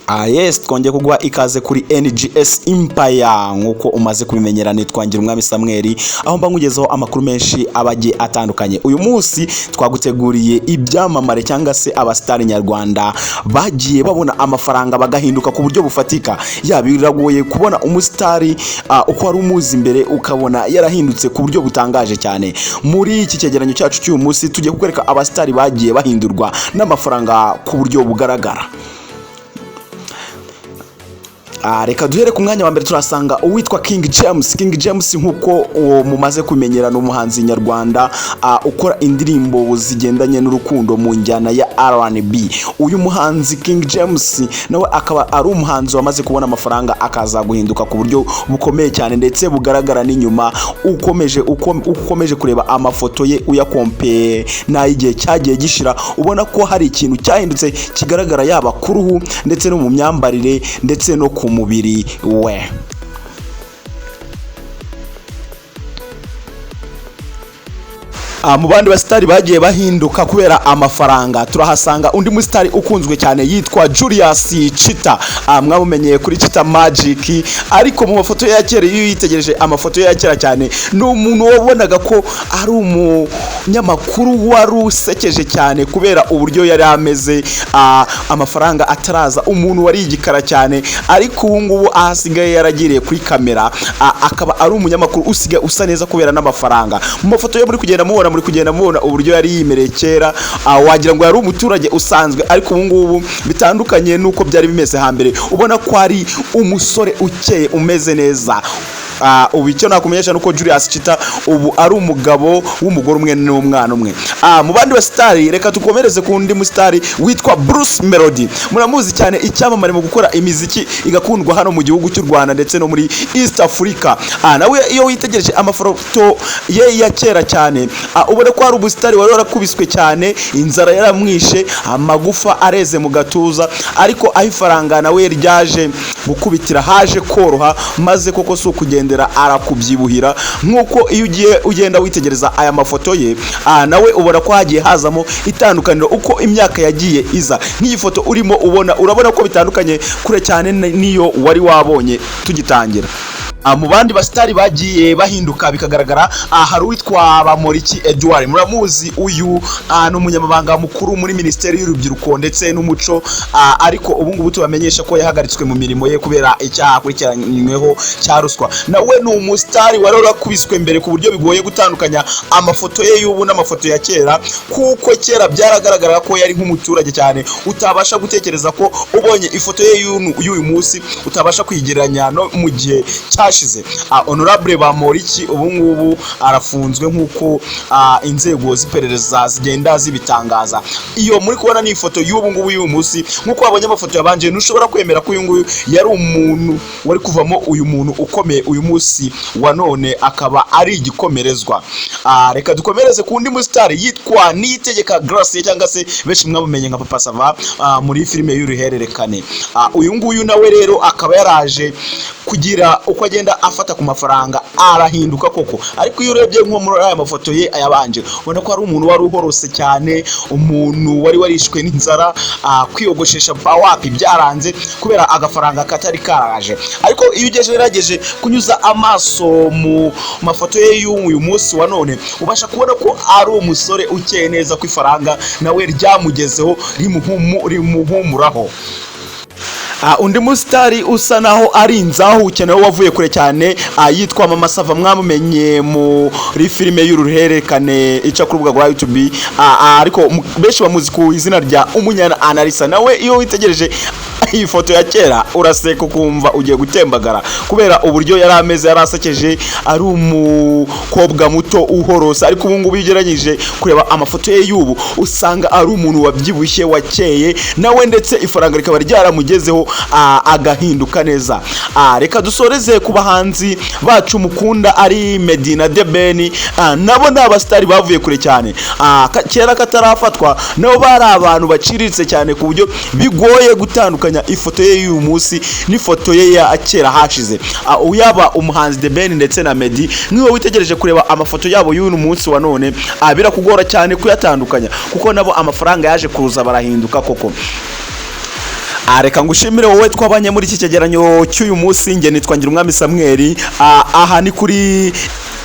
Yes, twongeye kugwa ikaze kuri NGS Empire nkuko umaze kubimenyera nitwangira umwami Samuel aho mba ngugezeho amakuru menshi abagiye atandukanye. Uyu munsi twaguteguriye ibyamamare cyangwa se abasitari nyarwanda bagiye babona amafaranga bagahinduka ku buryo bufatika. Biragoye kubona umusitari uko ari umuzi imbere ukabona yarahindutse ku buryo butangaje cyane. Muri iki cyegeranyo cyacu cy'uyu munsi tugiye kukwereka abasitari bagiye bahindurwa n'amafaranga ku buryo bugaragara. Reka duhere ku mwanya wa mbere turasanga uwitwa King James nkuko mumaze kumenyera n'umuhanzi nyarwanda ukora indirimbo zigendanye n'urukundo mu njyana ya R&B. Uyu muhanzi King James nawe akaba ari umuhanzi wamaze kubona amafaranga akaza guhinduka ku buryo bukomeye cyane ndetse bugaragara n'inyuma. Ukomeje kureba amafoto ye uyakompeye n'igihe cyagiye gishira ubona ko hari ikintu cyahindutse kigaragara yaba ku ruhu ndetse no mu myambarire ndetse no ku mubiri we. Mu bandi basitari bagiye bahinduka kubera amafaranga turahasanga undi musitari ukunzwe cyane yitwa Julius Chita. Mwamumenyeye kuri Chita Magic, ariko mu mafoto ya kera iyo yitegereje amafoto ya kera cyane n'umuntu wabonaga ko ari umunyamakuru wari usekeje cyane kubera uburyo yari ameze. Amafaranga ataraza umuntu wari igikara cyane, ariko ubu ngubu ahasigaye yaragiriye kuri kamera akaba ari umunyamakuru usigaye usa neza kubera n'amafaranga. Mu mafoto yo muri kugenda mubona uburyo yari yimereye kera, wagira ngo yari umuturage usanzwe, ariko ubu ngubu bitandukanye nuko byari bimeze hambere. Ubona ko ari umusore ukeye umeze neza. Ubu icyo nakumenyesha nuko Julius Chita ubu ari umugabo w'umugore umwe n'umwana umwe. Mu bandi basitari reka tukomereze ku ndi musitari witwa Bruce Melody. Muramuzi cyane icyamamare mu gukora imiziki igakundwa hano mu gihugu cy'u Rwanda ndetse no muri East Africa. Nawe iyo witegereje amafoto ye ya kera cyane ubona ko ari ubusitari wari warakubiswe cyane, inzara yaramwishe, amagufa areze mu gatuza, ariko aho ifaranga nawe ryaje gukubitira haje koroha maze koko si ukugenda arakubyibuhira. Nkuko iyo ugenda witegereza aya mafoto ye nawe ubona ko hagiye hazamo itandukaniro uko imyaka yagiye iza. Nk'iyi foto urimo urabona ko bitandukanye kure cyane niyo wari wabonye tugitangira. Mu bandi basitari bagiye bahinduka bikagaragara hari uwitwa Bamporiki Edouard. Muramuzi uyu n'umunyamabanga mukuru muri Minisiteri y'Urubyiruko ndetse n'Umuco, ariko ubu ngubu tubamenyesha ko yahagaritswe mu mirimo ye kubera icyaha akurikiranyweho cya ruswa. Nawe ni umusitari wari warakubiswe mbere ku buryo bigoye gutandukanya amafoto ye y'ubu n'amafoto ya kera, kuko kera byaragaragara ko yari nk'umuturage cyane utabasha gutekereza ko ubonye ifoto ye y'uyu munsi utabasha kwigereranya no mu gihe cyashize. Honorable Bamporiki ubu ngubu arafunzwe nkuko inzego z'iperereza zigenda zibitangaza. Iyo muri kubona ni ifoto y'ubu ngubu y'uyu munsi, nkuko wabonye amafoto yabanje ntushobora kwemera ko uyu nguyu yari umuntu wari kuvamo uyu muntu ukomeye uyu munsi wa none akaba ari igikomerezwa. Reka dukomereze ku ndi musitari yitwa Niyitegeka Grace cyangwa se benshi mwamumenye nka Papa Sava muri filime y'uruhererekane. Uyu nguyu nawe rero akaba yaraje kugira uko agenda afata ku mafaranga arahinduka koko, ariko iyo urebye nko muri aya mafoto ye ayabanje ubona ko ari umuntu wari uhorose cyane, umuntu wari warishwe n'inzara, kwiyogoshesha wapi byaranze kubera agafaranga katari karaje. Ariko iyo ugerageje kunyuza amaso mu mafoto ye y'uyu munsi wa none ubasha kubona ko ari umusore ukeye neza ku ifaranga nawe ryamugezeho rimuhumuraho. Undi musitari usa naho ari inzahuke nawe wavuye kure cyane yitwa Mama Sava. Mwamumenye muri filime y'uruhererekane ica ku rubuga rwa YouTube, ariko benshi bamuzi ku izina rya Umunyana Analisa. Nawe iyo witegereje iyi foto ya kera uraseka ukumva ugiye gutembagara kubera uburyo yari ameze, yarasekeje, ari umukobwa muto uhorose. Ariko ubu ngubu ugereranyije kureba amafoto ye y'ubu usanga ari umuntu wabyibushye wakeye nawe, ndetse ifaranga rikaba ryaramugezeho agahinduka neza. Reka dusoreze ku bahanzi bacu mukunda ari Meddy na The Ben. Nabo ni abasitari bavuye kure cyane, kera katarafatwa nabo bari abantu baciriritse cyane ku buryo bigoye gutandukanya ifoto ye y'uyu munsi n'ifoto ye ya kera hashize. Uyaba umuhanzi The Ben ndetse na Meddy niwe witegereje kureba amafoto yabo y'uyu munsi wa none birakugora cyane kuyatandukanya kuko nabo amafaranga yaje kuruza barahinduka koko. Reka ngushimire wowe twabanye muri iki cyegeranyo cy'uyu munsi. Nge nitwa Ngirumwami Samuel. Aha ni kuri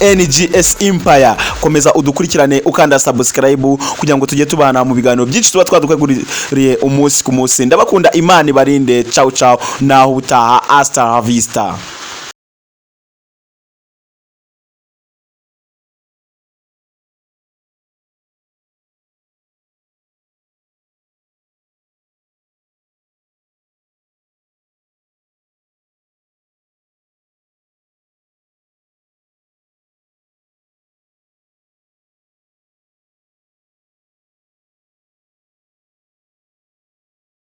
NGS Empire. Komeza udukurikirane ukanda subscribe kugira ngo tujye tubana mu biganiro byinshi tuba twadukweguriye umunsi ku munsi. Ndabakunda, Imana ibarinde. Ciao ciao, naho utaha, hasta la vista.